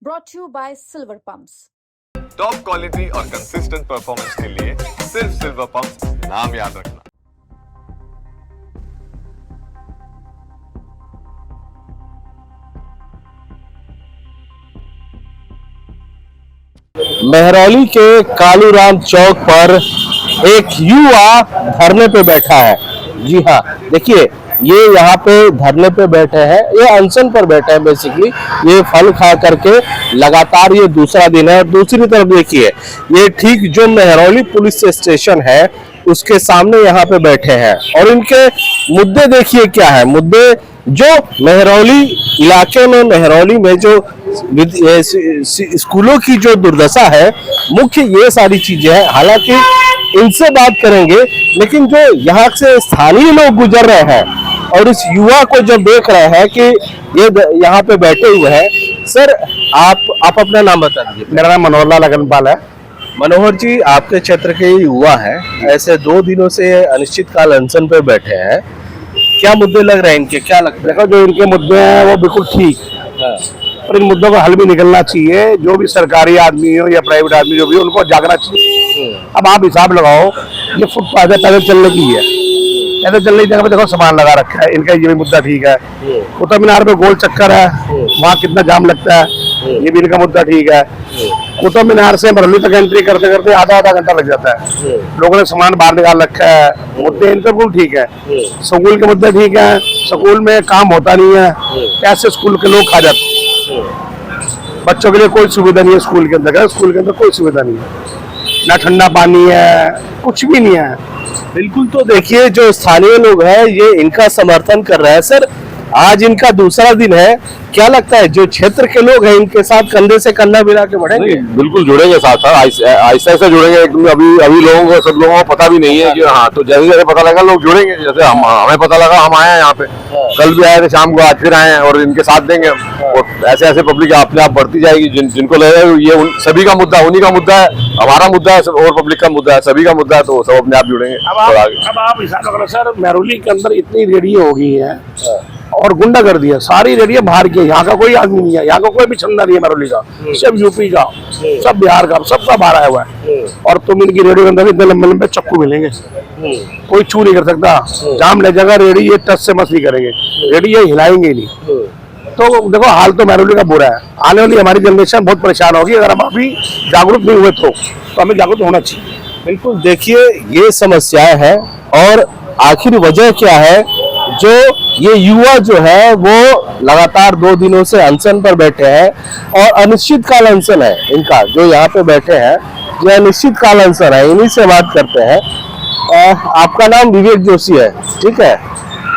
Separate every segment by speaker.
Speaker 1: brought to you by Silver Pumps.
Speaker 2: Top quality और consistent performance के लिए सिर्फ सिल्वर पंप्स नाम याद रखना।
Speaker 3: मेहरौली के कालूराम चौक पर एक युवा धरने पे बैठा है। जी हाँ, देखिए ये यहाँ पे धरने पे बैठे हैं, ये अनशन पर बैठे हैं। बेसिकली ये फल खा करके लगातार ये दूसरा दिन है। और दूसरी तरफ देखिए ये ठीक जो मेहरौली पुलिस स्टेशन है उसके सामने यहाँ पे बैठे हैं। और इनके मुद्दे देखिए क्या है। मुद्दे जो मेहरौली इलाके में, मेहरौली में जो स्कूलों की जो दुर्दशा है, मुख्य ये सारी चीजें हैं। हालांकि इनसे बात करेंगे, लेकिन जो यहाँ से स्थानीय लोग गुजर रहे हैं और इस युवा को जब देख रहे हैं कि ये यहाँ पे बैठे हुए हैं। सर आप अपना नाम बता दीजिए।
Speaker 4: मेरा नाम मनोहर लाल अगनपाल है।
Speaker 3: मनोहर जी, आपके क्षेत्र के युवा हैं, ऐसे 2 दिनों से अनिश्चितकाल अनशन पे बैठे हैं, क्या मुद्दे लग रहे हैं इनके? क्या लगता है?
Speaker 4: देखो जो इनके मुद्दे हैं वो बिल्कुल ठीक है, पर इन मुद्दों का हल भी निकलना चाहिए। जो भी सरकारी आदमी हो या प्राइवेट आदमी जो भी हो, उनको जागना चाहिए। अब आप हिसाब लगाओ, ये फुटपाथ है, पैदल चलने की है, पैदल चलने की जगह पे देखो सामान लगा रखा है। इनका ये भी मुद्दा ठीक है। कुतुब मीनार पे गोल चक्कर है, वहाँ कितना जाम लगता है, ये भी इनका मुद्दा ठीक है। कुतुब मीनार से मेहरौली तक एंट्री करते करते आधा घंटा लग जाता है। लोगों ने सामान बाहर निकाल रखा है। मुद्दे इनके बिल्कुल ठीक है। स्कूल के मुद्दे ठीक है, स्कूल में काम होता नहीं है, कैसे स्कूल के लोग खा जाते हैं। बच्चों के लिए कोई सुविधा नहीं है स्कूल के अंदर। स्कूल के अंदर कोई सुविधा नहीं है, ना ठंडा पानी है, कुछ भी नहीं है।
Speaker 3: बिल्कुल। तो देखिए जो स्थानीय लोग हैं ये इनका समर्थन कर रहे हैं। सर आज इनका दूसरा दिन है, क्या लगता है जो क्षेत्र के लोग हैं इनके साथ कंधे से कंधा मिला के बढ़ेंगे?
Speaker 5: बिल्कुल जुड़ेंगे साथ साथ, आहिस्ता आहिस्ता जुड़ेंगे। अभी लोगों को, सब लोगों को पता भी नहीं है कि हाँ, तो जैसे जैसे पता लगा लोग जुड़ेंगे। जैसे हमें पता लगा, हम आए हैं यहाँ पे, कल भी आए थे, शाम को आज फिर आए हैं और इनके साथ देंगे। और ऐसे ऐसे पब्लिक अपने आप बढ़ती जाएगी। जिनको लगेगा ये सभी का मुद्दा, उन्हीं का मुद्दा है, हमारा मुद्दा है और पब्लिक का मुद्दा है, सभी का मुद्दा है, तो सब अपने आप जुड़ेंगे।
Speaker 4: अब आप हिसाब लगाओ सर, मेहरौली के अंदर इतनी रेडियो हो गई है और गुंडा कर दिया। सारी रेडियो बाहर की है, यहाँ का कोई आदमी नहीं है, यहाँ का कोई भी चंदा नहीं है मेहरौली का, सब यूपी का, सब बिहार का, सबका बाहर आया हुआ है। और तुम इनकी रेडियो के अंदर इतने लंबे लंबे चक्कू मिलेंगे, कोई छू नहीं कर सकता। जाम ले जाएगा रेडी, ये टच से मस्ती करेंगे, रेडी ये हिलाएंगे ही नहीं। तो देखो हाल तो मेहरौली का बुरा है। आने वाली हमारी जनरेशन बहुत परेशान होगी अगर हम अभी जागरूक नहीं हुए तो हमें जागरूक होना चाहिए।
Speaker 3: बिल्कुल। देखिए ये समस्याएं हैं और आखिर वजह क्या है जो ये युवा जो है वो लगातार 2 दिनों से अनशन पर बैठे हैं। और अनिश्चितकाल अनशन है इनका, जो यहाँ पे बैठे हैं ये अनिश्चितकाल अनशन है। इन्हीं से बात करते हैं। आपका नाम विवेक जोशी है, ठीक है।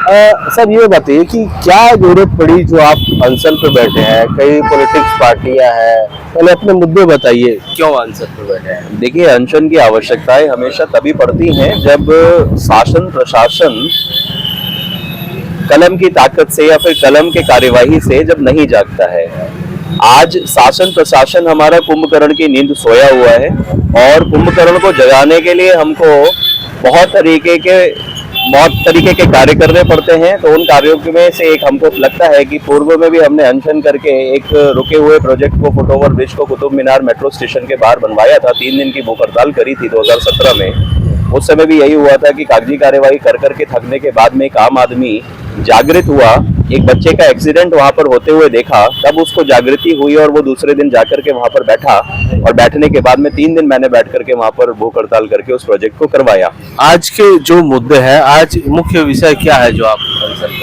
Speaker 3: सर ये बताइए कि क्या जरूरत पड़ी जो आप अनशन पे बैठे हैं? कई पॉलिटिक्स पार्टियां हैं, पहले अपने मुद्दे बताइए, क्यों अनशन पे बैठे हैं?
Speaker 6: देखिए, अनशन की आवश्यकताएं हमेशा तभी पड़ती हैं जब शासन प्रशासन कलम की ताकत से या फिर कलम के कार्यवाही से जब नहीं जागता है। आज शासन प्रशासन हमारा कुंभकर्ण की नींद सोया हुआ है और कुंभकर्ण को जगाने के लिए हमको बहुत तरीके के कार्य करने पड़ते हैं। तो उन कार्यों में से एक हमको लगता है कि पूर्व में भी हमने अनशन करके एक रुके हुए प्रोजेक्ट को, फुटओवर ब्रिज को कुतुब मीनार मेट्रो स्टेशन के बाहर बनवाया था। 3 दिन की भूख हड़ताल करी थी 2017 में। उस समय भी यही हुआ था कि कागजी कार्यवाही कर करके थकने के बाद में एक आम आदमी जागृत हुआ, एक बच्चे का एक्सीडेंट वहां पर होते हुए देखा, तब उसको जागृति हुई और वो दूसरे दिन जाकर के वहां पर बैठा। और बैठने के बाद में 3 दिन मैंने बैठ करके वहां पर भूख हड़ताल करके उस प्रोजेक्ट को करवाया।
Speaker 3: आज के जो मुद्दे हैं, आज मुख्य विषय क्या है जो आप?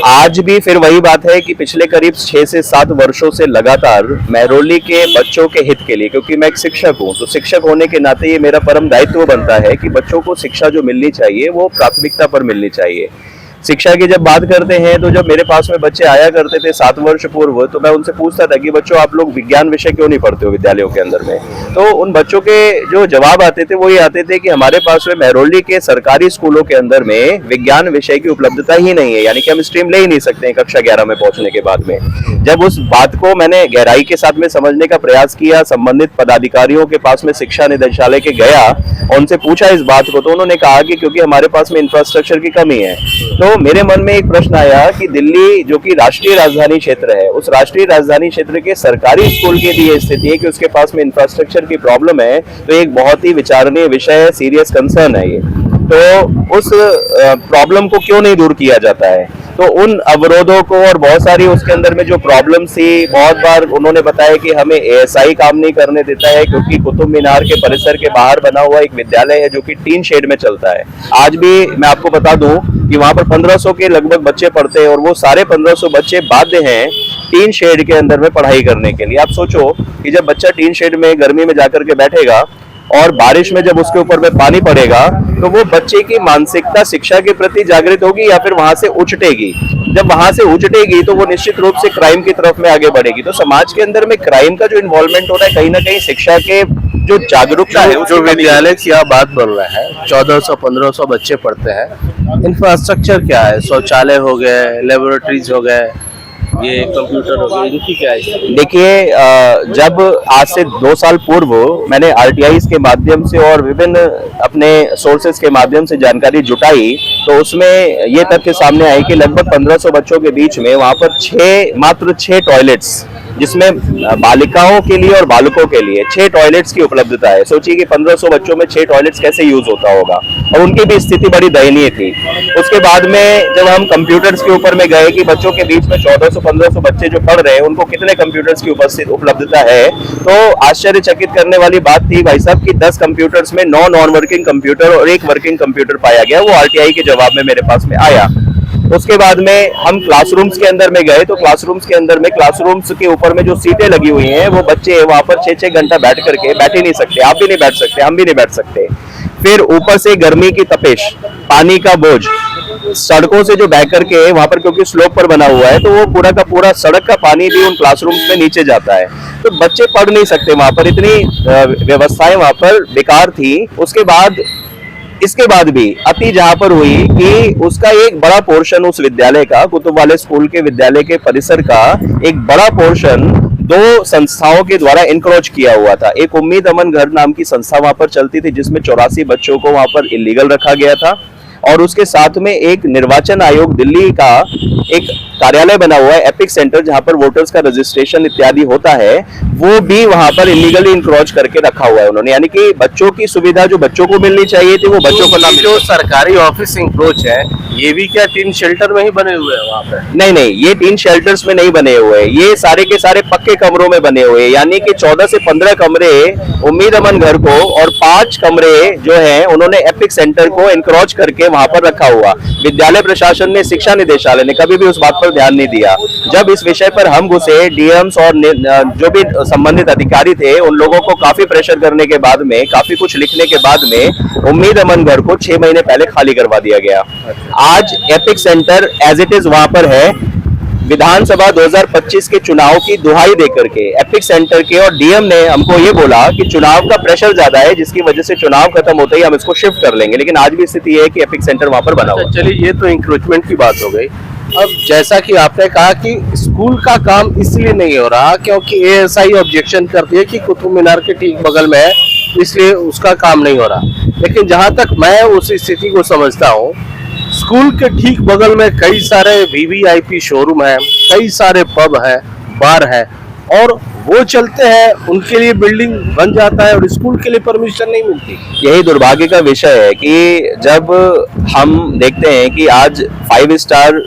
Speaker 6: आज भी फिर वही बात है कि पिछले करीब 6 से 7 वर्षों से लगातार मेहरौली के बच्चों के हित के लिए, क्योंकि मैं एक शिक्षक हूँ, तो शिक्षक होने के नाते ये मेरा परम दायित्व बनता है कि बच्चों को शिक्षा जो मिलनी चाहिए वो प्राथमिकता पर मिलनी चाहिए। शिक्षा की जब बात करते हैं तो जब मेरे पास में बच्चे आया करते थे 7 वर्ष पूर्व, तो मैं उनसे पूछता था कि बच्चों आप लोग विज्ञान विषय क्यों नहीं पढ़ते हो विद्यालयों के अंदर में। तो उन बच्चों के जो जवाब आते थे वो ये आते थे कि हमारे पास में मेहरौली के सरकारी स्कूलों के अंदर में विज्ञान विषय की उपलब्धता ही नहीं है, यानी कि हम स्ट्रीम ले ही नहीं सकते हैं कक्षा 11 में पहुंचने के बाद में। जब उस बात को मैंने गहराई के साथ में समझने का प्रयास किया, संबंधित पदाधिकारियों के पास में शिक्षा निदेशालय के गया, उनसे पूछा इस बात को, तो उन्होंने कहा कि क्योंकि हमारे पास में इंफ्रास्ट्रक्चर की कमी है। तो तो मेरे मन में एक प्रश्न आया कि दिल्ली जो कि राष्ट्रीय राजधानी क्षेत्र है, उस राष्ट्रीय राजधानी क्षेत्र के सरकारी स्कूल की यदि ये स्थिति है कि उसके पास में इंफ्रास्ट्रक्चर की प्रॉब्लम है, तो एक बहुत ही विचारणीय विषय है, सीरियस कंसर्न है ये। तो उस प्रॉब्लम को क्यों नहीं दूर किया जाता है? तो उन अवरोधों को और बहुत सारी उसके अंदर में जो प्रॉब्लम थी, बहुत बार उन्होंने बताया कि हमें एएसआई काम नहीं करने देता है क्योंकि कुतुब मीनार के परिसर के बाहर बना हुआ एक विद्यालय है जो कि टीन शेड में चलता है। आज भी मैं आपको बता दूं कि वहां पर 1500 के लगभग बच्चे पढ़ते हैं और वो सारे 1500 बच्चे बाध्य हैं टीन शेड के अंदर में पढ़ाई करने के लिए। आप सोचो कि जब बच्चा टीन शेड में गर्मी में जाकर के बैठेगा और बारिश में जब उसके ऊपर में पानी पड़ेगा, तो वो बच्चे की मानसिकता शिक्षा के प्रति जागृत होगी या फिर वहां से उछटेगी। जब वहां से उछटेगी तो वो निश्चित रूप से क्राइम की तरफ में आगे बढ़ेगी। तो समाज के अंदर में क्राइम का जो इन्वॉल्वमेंट हो रहा है, कहीं ना कहीं शिक्षा के जो जागरूकता है,
Speaker 3: जो विद्यालय की आप बात बोल रहे हैं, 1400-1500 बच्चे पढ़ते हैं, इंफ्रास्ट्रक्चर क्या है? शौचालय हो गए, लेबोरेटरीज हो गए, ये कंप्यूटर हो गए, इनकी क्या है?
Speaker 6: देखिए, जब आज से 2 साल पूर्व मैंने आरटीआई के माध्यम से और विभिन्न अपने सोर्सेज के माध्यम से जानकारी जुटाई, तो उसमें ये तथ्य सामने आए कि लगभग 1500 बच्चों के बीच में वहां पर मात्र 6 टॉयलेट्स, जिसमें बालिकाओं के लिए और बालकों के लिए 6 टॉयलेट्स की उपलब्धता है। सोचिए कि 1500 बच्चों में 6 टॉयलेट्स कैसे यूज होता होगा, और उनकी भी स्थिति बड़ी दयनीय थी। उसके बाद में जब हम कंप्यूटर्स के ऊपर में गए कि बच्चों के बीच में 1400-1500 बच्चे जो पढ़ रहे हैं उनको कितने कंप्यूटर्स की उपलब्धता है, तो आश्चर्यचकित करने वाली बात थी भाई साहब कि 10 कंप्यूटर्स में 9 नॉन वर्किंग कंप्यूटर और 1 वर्किंग कंप्यूटर पाया गया। वो आरटीआई के जवाब में मेरे पास में आया। उसके बाद में हम क्लासरूम्स के अंदर में गए, तो क्लासरूम्स के अंदर में क्लासरूम्स के ऊपर में जो सीटें लगी हुई हैं, वो बच्चे वहां पर 6-6 घंटा बैठ ही नहीं सकते। आप भी नहीं बैठ सकते, हम भी नहीं बैठ सकते। फिर ऊपर से गर्मी की तपिश, पानी का बोझ, सड़कों से जो बह करके वहां पर, क्योंकि स्लोप पर बना हुआ है, तो वो पूरा का पूरा सड़क का पानी भी उन क्लासरूम्स में नीचे जाता है। तो बच्चे पढ़ नहीं सकते वहां पर, इतनी व्यवस्थाएं वहां पर बेकार थी। इसके बाद भी अति जहां पर हुई कि उसका एक बड़ा पोर्शन उस विद्यालय का, कुतुब वाले स्कूल के विद्यालय के परिसर का एक बड़ा पोर्शन 2 संस्थाओं के द्वारा इनक्रोच किया हुआ था। एक उम्मीद अमन घर नाम की संस्था वहां पर चलती थी, जिसमें 84 बच्चों को वहां पर इलीगल रखा गया था, और उसके साथ में एक निर्वाचन आयोग दिल्ली का एक कार्यालय बना हुआ है, एपिक सेंटर, जहां पर वोटर्स का रजिस्ट्रेशन इत्यादि होता है, वो भी वहां पर इलीगली इंक्रोच करके रखा हुआ है उन्होंने। यानी कि बच्चों की सुविधा जो बच्चों को मिलनी चाहिए थी, वो बच्चों को ना मिली।
Speaker 3: जो सरकारी ऑफिस इंक्रोच है, ये भी क्या टीन शेल्टर में ही बने हुए हैं वहाँ पे?
Speaker 6: नहीं, ये टीन शेल्टर्स में नहीं बने हुए हैं, ये सारे के सारे पक्के कमरों में बने हुए हैं। यानी कि 14 से 15 कमरे उम्मीद अमन घर को और 5 कमरे जो हैं उन्होंने एपिक सेंटर को इंक्रोच करके वहां पर रखा हुआ। विद्यालय प्रशासन ने, शिक्षा निदेशालय ने कभी भी उस बात पर ध्यान नहीं दिया। जब इस विषय पर हम घुसे, डीएम्स और जो भी संबंधित अधिकारी थे, उन लोगों को काफी प्रेशर करने के बाद में, काफी कुछ लिखने के बाद में उम्मीद अमन घर को 6 महीने पहले खाली करवा दिया गया। आज epicentre as it is वहां पर है। विधानसभा 2025 के चुनाव की दुहाई देकर के एपिक सेंटर के और डीएम ने हमको ये बोला कि चुनाव का प्रेशर ज्यादा है, जिसकी वजह से चुनाव खत्म होते ही हम इसको शिफ्ट कर लेंगे, लेकिन आज भी स्थिति है कि एपिक सेंटर वहां पर बना हुआ है।
Speaker 3: चलिए, ये तो इंक्रोचमेंट की बात हो गई। अब जैसा कि आपने कहा कि स्कूल का काम इसलिए नहीं हो रहा क्योंकि एएसआई ऑब्जेक्शन करती है कि कुतुब मीनार के ठीक बगल में है, इसलिए उसका काम नहीं हो रहा। लेकिन जहां तक मैं उस स्थिति को समझता हूँ, स्कूल के ठीक बगल में कई सारे वीवीआईपी शोरूम है, कई सारे पब है, बार है, और वो चलते हैं, उनके लिए बिल्डिंग बन जाता है और स्कूल के लिए परमिशन नहीं मिलती।
Speaker 6: यही दुर्भाग्य का विषय है कि जब हम देखते हैं कि आज 5 स्टार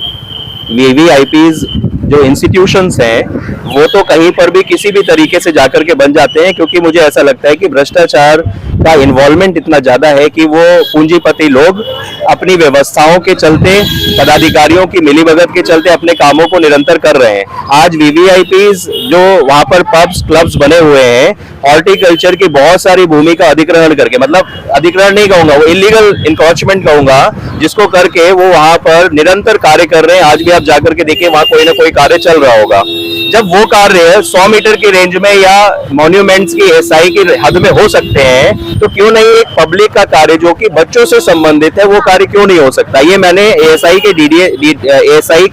Speaker 6: वीवीआईपीज जो इंस्टीट्यूशंस हैं, वो तो कहीं पर भी किसी भी तरीके से जाकर के बन जाते हैं, क्योंकि मुझे ऐसा लगता है कि भ्रष्टाचार का इन्वॉल्वमेंट इतना ज्यादा है कि वो पूंजीपति लोग अपनी व्यवस्थाओं के चलते, पदाधिकारियों की मिलीभगत के चलते अपने कामों को निरंतर कर रहे हैं। आज वीवीआईपीज जो वहां पर पब्स, क्लब्स बने हुए हैं, हॉर्टिकल्चर की बहुत सारी भूमि का अधिग्रहण करके, मतलब अधिग्रहण नहीं कहूंगा, वो इलीगल इंक्रोचमेंट कहूंगा, जिसको करके वो वहां पर निरंतर कार्य कर रहे हैं। आज भी आप जाकर के देखिए, वहां कोई ना कोई कार्य चल रहा होगा। जब वो कार्य 100 मीटर की रेंज में या मॉन्यूमेंट्स की एएसआई की हद में हो सकते हैं, तो क्यों नहीं एक पब्लिक का कार्य जो कि बच्चों से संबंधित है, वो कार्य क्यों नहीं हो सकता? ये मैंने एएसआई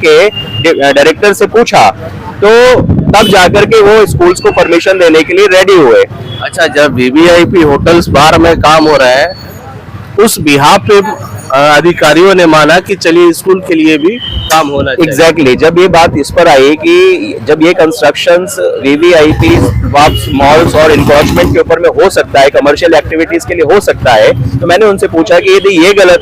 Speaker 6: के डायरेक्टर से पूछा, तो तब जाकर के वो स्कूल्स को परमिशन देने के लिए रेडी हुए।
Speaker 3: अच्छा, जब वीवीआईपी होटल्स बार में काम हो रहा है, उस बिहाफ पे अधिकारियों ने माना कि चलिए स्कूल के लिए भी काम होना चाहिए।
Speaker 6: एग्जैक्टली जब ये बात इस पर आई कि जब ये कंस्ट्रक्शंस वीवीआईपी मॉल्स और इंक्रोचमेंट के ऊपर में हो सकता है, कमर्शियल एक्टिविटीज के लिए हो सकता है, तो मैंने उनसे पूछा कि यदि ये गलत,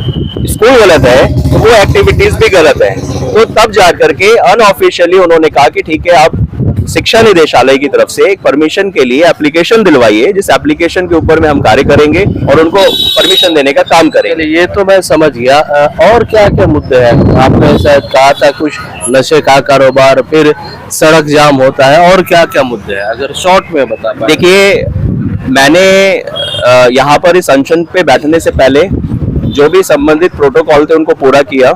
Speaker 6: स्कूल गलत है तो वो एक्टिविटीज भी गलत है। तो तब जा करके अनऑफिशियली उन्होंने कहा कि ठीक है, आप शिक्षा निदेशालय की तरफ से एक परमिशन के लिए एप्लीकेशन दिलवाइए, जिस एप्लीकेशन के ऊपर में हम कार्य करेंगे और उनको परमिशन देने का काम करेंगे।
Speaker 3: ये तो मैं समझ गया। और क्या क्या मुद्दे हैं? आपने शायद कहा था कुछ नशे का कारोबार, फिर सड़क जाम होता है, और क्या क्या मुद्दे हैं अगर शॉर्ट में बता पाए?
Speaker 6: देखिए, मैंने यहाँ पर इस अनशन पे बैठने से पहले जो भी संबंधित प्रोटोकॉल थे उनको पूरा किया।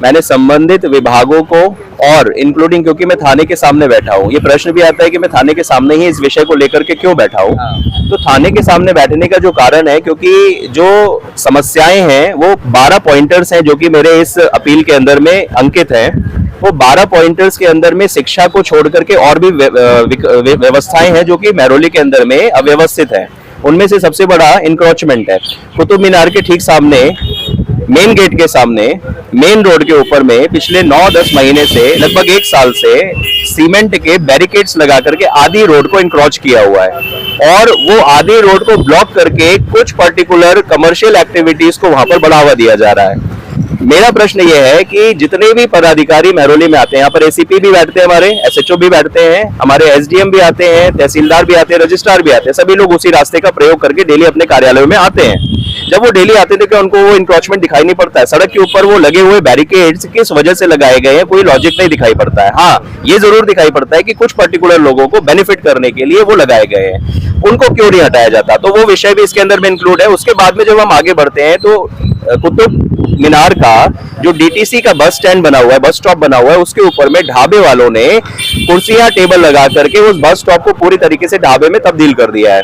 Speaker 6: मैंने संबंधित विभागों को और इंक्लूडिंग, क्योंकि मैं थाने के सामने बैठा हूँ, ये प्रश्न भी आता है कि मैं थाने के सामने ही इस विषय को लेकर के क्यों बैठा हूँ। तो थाने के सामने बैठने का जो कारण है, क्योंकि जो समस्याएं हैं वो 12 पॉइंटर्स हैं जो कि मेरे इस अपील के अंदर में अंकित हैं। वो 12 पॉइंटर्स के अंदर में शिक्षा को छोड़ करके और भी व्यवस्थाएं हैं जो कि महरौली के अंदर में अव्यवस्थित हैं। उनमें से सबसे बड़ा इंक्रोचमेंट है। कुतुब मीनार के ठीक सामने, मेन गेट के सामने, मेन रोड के ऊपर में पिछले 9-10 महीने से, लगभग 1 साल से सीमेंट के बैरिकेड्स लगा करके आधी रोड को इंक्रोच किया हुआ है और वो आधी रोड को ब्लॉक करके कुछ पर्टिकुलर कमर्शियल एक्टिविटीज को वहां पर बढ़ावा दिया जा रहा है। मेरा प्रश्न ये है कि जितने भी पदाधिकारी महरौली में आते हैं, यहाँ पर एसीपी भी बैठते हैं, हमारे एसएचओ भी बैठते हैं, हमारे एसडीएम भी आते हैं, तहसीलदार भी आते हैं, रजिस्ट्रार भी आते हैं, सभी लोग उसी रास्ते का प्रयोग करके डेली अपने कार्यालयों में आते हैं। जब वो डेली आते थे कि उनको वो इंक्रोचमेंट दिखाई नहीं पड़ता है। सड़क के ऊपर वो लगे हुए बैरिकेड्स किस वजह से लगाए गए हैं, कोई लॉजिक नहीं दिखाई पड़ता है। हाँ, ये जरूर दिखाई पड़ता है कि कुछ पर्टिकुलर लोगों को बेनिफिट करने के लिए वो लगाए गए हैं, उनको क्यों नहीं हटाया जाता। तो वो विषय भी इसके अंदर में इंक्लूड है। उसके बाद में जब हम आगे बढ़ते हैं तो कुतुब मीनार का जो डीटीसी का बस स्टैंड बना हुआ है, बस स्टॉप बना हुआ है, उसके ऊपर में ढाबे वालों ने कुर्सियां टेबल लगा करके उस बस स्टॉप को पूरी तरीके से ढाबे में तब्दील कर दिया है।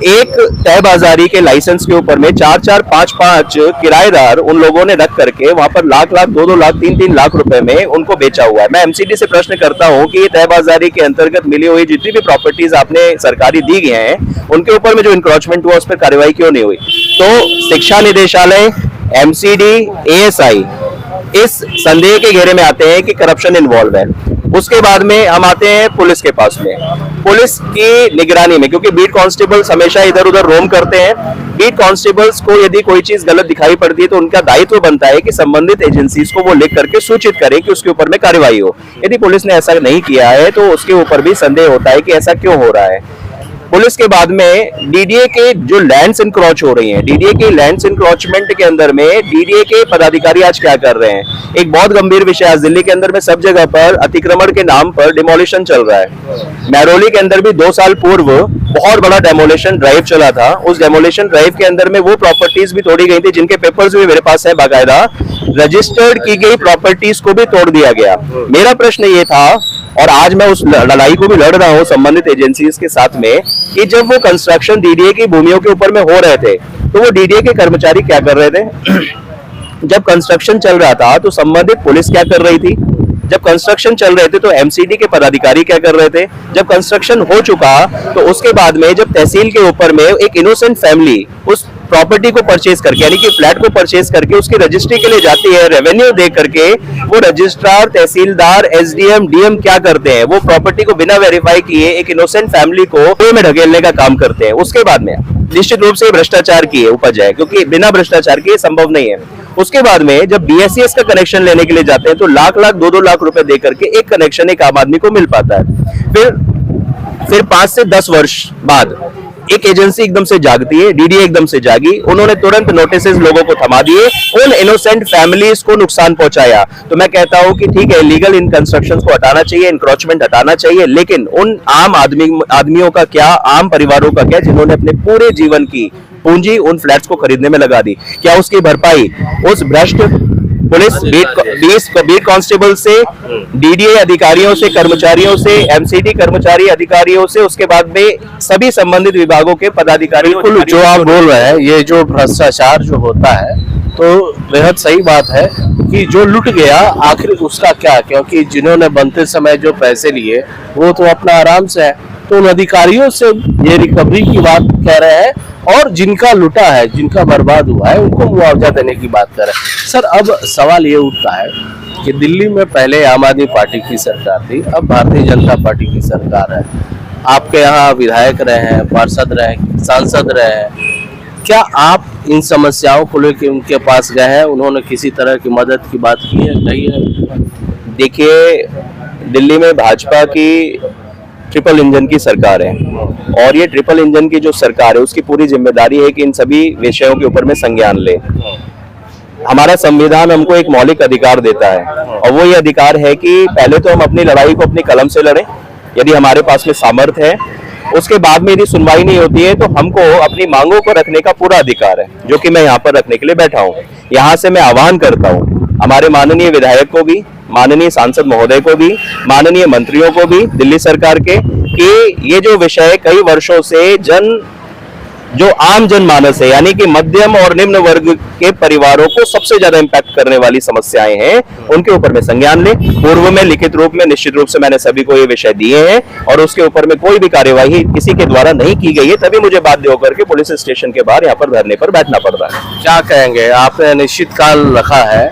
Speaker 6: एक तय बाजारी के लाइसेंस के ऊपर में 4-4, 5-5 किराएदार उन लोगों ने रख करके वहां पर लाख, 2-2 लाख, 3-3 लाख रुपए में उनको बेचा हुआ है। मैं एमसीडी से प्रश्न करता हूं कि ये तय बाजारी के अंतर्गत मिली हुई जितनी भी प्रॉपर्टीज आपने सरकारी दी गई हैं, उनके ऊपर में जो इंक्रोचमेंट हुआ उस पर कार्रवाई क्यों नहीं हुई? तो शिक्षा निदेशालय, एमसीडी, एएसआई इस संदेह के घेरे में आते हैं कि करप्शन इन्वॉल्व है। उसके बाद में हम आते हैं पुलिस के पास में। पुलिस की निगरानी में, क्योंकि बीट कांस्टेबल्स हमेशा इधर उधर रोम करते हैं, बीट कांस्टेबल्स को यदि कोई चीज गलत दिखाई पड़ती है तो उनका दायित्व बनता है कि संबंधित एजेंसीज को वो लिख करके सूचित करें कि उसके ऊपर में कार्रवाई हो। यदि पुलिस ने ऐसा नहीं किया है तो उसके ऊपर भी संदेह होता है कि ऐसा क्यों हो रहा है। पुलिस के बाद में डीडीए के जो लैंड्स इंक्रोच हो रही हैं, डीडीए के लैंड्स इंक्रोचमेंट के अंदर में डीडीए के पदाधिकारी आज क्या कर रहे हैं? एक बहुत गंभीर विषय, आज दिल्ली के अंदर में सब जगह पर अतिक्रमण के नाम पर डिमोलिशन चल रहा है। महरौली के अंदर भी 2 साल पूर्व बहुत बड़ा डेमोलिशन ड्राइव चला था। उस डेमोलिशन ड्राइव के अंदर में वो प्रॉपर्टीज भी तोड़ी गई थी जिनके पेपर्स भी मेरे पास है, बाकायदा रजिस्टर्ड की गई प्रॉपर्टीज को भी तोड़ दिया गया। मेरा प्रश्न ये था, और आज मैं उस लड़ाई को भी लड़ रहा हूं संबंधित एजेंसीज के साथ में, कि जब वो कंस्ट्रक्शन डीडीए की भूमियों के ऊपर में हो रहे थे तो वो डीडीए के कर्मचारी क्या कर रहे थे? जब कंस्ट्रक्शन चल रहा था तो संबंधित पुलिस क्या कर रही थी? जब कंस्ट्रक्शन चल रहे थे तो एमसीडी के पदाधिकारी क्या कर रहे थे? जब कंस्ट्रक्शन हो चुका तो उसके बाद में जब तहसील के ऊपर में एक इनोसेंट फैमिली उस प्रॉपर्टी को परचेज करके, यानी कि फ्लैट को परचेज करके उसकी रजिस्ट्री के लिए जाती है, रेवेन्यू दे करके वो रजिस्ट्रार, तहसीलदार, एसडीएम, डीएम क्या करते हैं? वो प्रॉपर्टी को बिना वेरीफाई किए एक इनोसेंट फैमिली को कुएं में ढकेलने का काम करते हैं। उसके बाद में निश्चित रूप से भ्रष्टाचार की उपज है, क्योंकि बिना भ्रष्टाचार के संभव नहीं है। उसके बाद में जब बीएससीएस का कनेक्शन लेने के लिए जाते हैं तो लाख, 2-2 लाख रुपए दे करके एक कनेक्शन एक आम आदमी को मिल पाता है। फिर 5 से 10 वर्ष बाद एक एजेंसी एकदम से जागती है, डीडीए एकदम से जागी, उन्होंने तुरंत नोटिसेस लोगों को थमा दिए, उन इनोसेंट फैमिलीज को नुकसान पहुंचाया। तो मैं कहता हूं कि ठीक है, लीगल इन कंस्ट्रक्शंस को हटाना चाहिए, इंक्रोचमेंट हटाना चाहिए, लेकिन उन आम आदमियों का क्या, आम परिवारों का क्या, जिन्होंने अपने पूरे जीवन की पूंजी उन फ्लैट्स को खरीदने में लगा दी, क्या उसकी भरपाई उस भ्रष्ट पुलिस बीट कांस्टेबल से, डीडीए अधिकारियों से, कर्मचारियों से, एमसीडी कर्मचारी अधिकारियों से, उसके बाद में सभी संबंधित विभागों के पदाधिकारियों?
Speaker 3: जो आप बोल रहे हैं, ये जो भ्रष्टाचार जो होता है तो बेहद सही बात है कि जो लुट गया आखिर उसका क्या, क्योंकि जिन्होंने बनते समय जो पैसे लिए वो तो अपना आराम से है, तो उन अधिकारियों से ये रिकवरी की बात कह रहे हैं और जिनका लुटा है, जिनका बर्बाद हुआ है, उनको मुआवजा देने की बात कर रहे हैं। सर, अब सवाल ये उठता है कि दिल्ली में पहले आम आदमी पार्टी की सरकार थी, अब भारतीय जनता पार्टी की सरकार है। आपके यहाँ विधायक रहे हैं, पार्षद रहे हैं, सांसद रहे हैं, क्या आप इन समस्याओं को लेकर उनके पास गए हैं? उन्होंने किसी तरह की मदद की बात की है, कही है?
Speaker 6: देखिए, दिल्ली में भाजपा की ट्रिपल इंजन की सरकार है और ये ट्रिपल इंजन की जो सरकार है उसकी पूरी जिम्मेदारी है कि इन सभी विषयों के ऊपर में संज्ञान ले। हमारा संविधान हमको एक मौलिक अधिकार देता है और वो ये अधिकार है कि पहले तो हम अपनी लड़ाई को अपनी कलम से लड़ें, यदि हमारे पास में सामर्थ्य है। उसके बाद में यदि सुनवाई नहीं होती है तो हमको अपनी मांगों को रखने का पूरा अधिकार है, जो कि मैं यहाँ पर रखने के लिए बैठा हूँ। यहाँ से मैं आह्वान करता हूँ हमारे माननीय विधायक को भी, माननीय सांसद महोदय को भी, माननीय मंत्रियों को भी दिल्ली सरकार के, कि ये जो विषय कई वर्षों से जो आम जनमानस है, यानी कि मध्यम और निम्न वर्ग के परिवारों को सबसे ज्यादा इम्पैक्ट करने वाली समस्याएं हैं, उनके ऊपर में संज्ञान ले। पूर्व में लिखित रूप में निश्चित रूप से मैंने सभी को ये विषय दिए हैं और उसके ऊपर में कोई भी कार्यवाही किसी के द्वारा नहीं की गई है, तभी मुझे बाध्य होकर के पुलिस स्टेशन के बाहर यहाँ पर धरने पर बैठना पड़ रहा है।
Speaker 3: क्या कहेंगे? आपने अनिश्चित काल रखा है,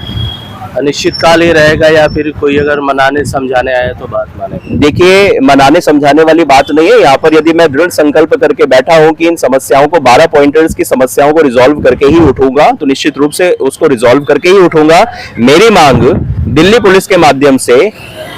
Speaker 3: अनिश्चित काल ही रहेगा या फिर कोई अगर मनाने समझाने आए तो बात माने?
Speaker 6: देखिए, मनाने समझाने वाली बात नहीं है। यहाँ पर यदि मैं दृढ़ संकल्प करके बैठा हूँ कि इन समस्याओं को 12 पॉइंटर्स की समस्याओं को रिजॉल्व करके ही उठूंगा, तो निश्चित रूप से उसको रिजॉल्व करके ही उठूंगा। मेरी मांग दिल्ली पुलिस के माध्यम से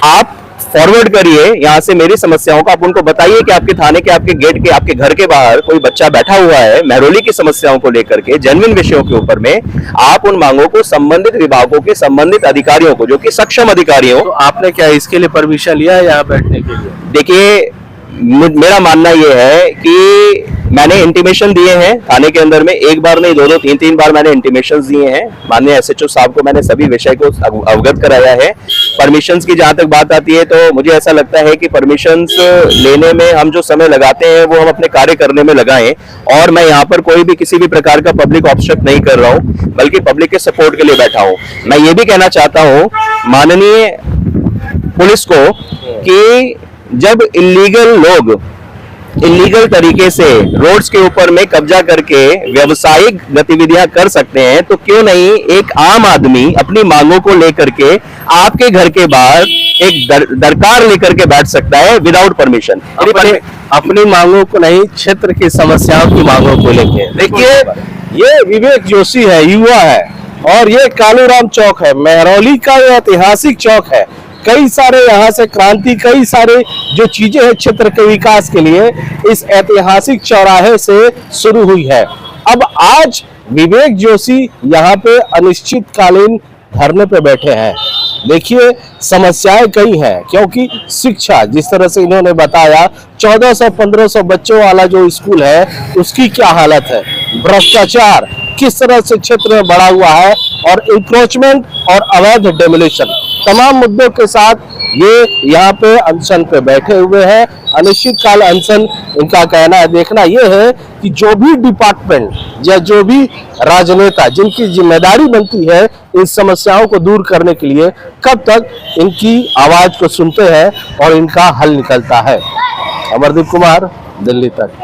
Speaker 6: आप फॉरवर्ड करिए, यहाँ से मेरी समस्याओं को आप उनको बताइए कि आपके थाने के, आपके गेट के, आपके घर के बाहर कोई बच्चा बैठा हुआ है, महरौली की समस्याओं को लेकर के, जेन्युइन विषयों के ऊपर में आप उन मांगों को संबंधित विभागों के संबंधित अधिकारियों को, जो कि सक्षम अधिकारी हो।
Speaker 3: तो आपने क्या इसके लिए परमिशन लिया है यहाँ बैठने के लिए?
Speaker 6: देखिए, मेरा मानना यह है कि मैंने इंटीमेशन दिए हैं थाने के अंदर में, एक बार नहीं, 2-2, 3-3 बार मैंने इंटीमेशन दिए हैं। माननीय एसएचओ साहब को मैंने सभी विषय को अवगत कराया है। परमिशंस की जहां तक बात आती है तो मुझे ऐसा लगता है कि परमिशंस लेने में हम जो समय लगाते हैं वो हम अपने कार्य करने में लगाएं, और मैं यहाँ पर कोई भी किसी भी प्रकार का पब्लिक ऑब्स्ट्रक्ट नहीं कर रहा हूँ, बल्कि पब्लिक के सपोर्ट के लिए बैठा हूँ। मैं ये भी कहना चाहता हूँ माननीय पुलिस को कि जब इलीगल लोग इलीगल तरीके से रोड्स के ऊपर में कब्जा करके व्यवसायिक गतिविधियां कर सकते हैं, तो क्यों नहीं एक आम आदमी अपनी मांगों को लेकर के आपके घर के बाहर एक दरकार लेकर के बैठ सकता है विदाउट परमिशन।
Speaker 3: अपनी मांगों को नहीं, क्षेत्र की समस्याओं की मांगों को लेके। देखिए, ये विवेक जोशी है, युवा है, और ये कालूराम चौक है, महरौली का ये ऐतिहासिक चौक है। कई सारे यहाँ से क्रांति, कई सारे जो चीजें हैं क्षेत्र के विकास के लिए इस ऐतिहासिक चौराहे से शुरू हुई है। अब आज विवेक जोशी यहाँ पे अनिश्चितकालीन धरने पे बैठे हैं। देखिए, समस्याएं कई हैं, क्योंकि शिक्षा, जिस तरह से इन्होंने बताया, 1400-1500 बच्चों वाला जो स्कूल है उसकी क्या हालत है, भ्रष्टाचार किस तरह से क्षेत्र में बढ़ा हुआ है, और इंक्रोचमेंट और अवैध डेमोलिशन, तमाम मुद्दों के साथ ये यहाँ पे अनशन पे बैठे हुए हैं। अनिश्चितकाल अनशन इनका कहना है। देखना यह है कि जो भी डिपार्टमेंट या जो भी राजनेता जिनकी जिम्मेदारी बनती है इन समस्याओं को दूर करने के लिए, कब तक इनकी आवाज को सुनते हैं और इनका हल निकलता है। अमरदीप कुमार, दिल्ली तक।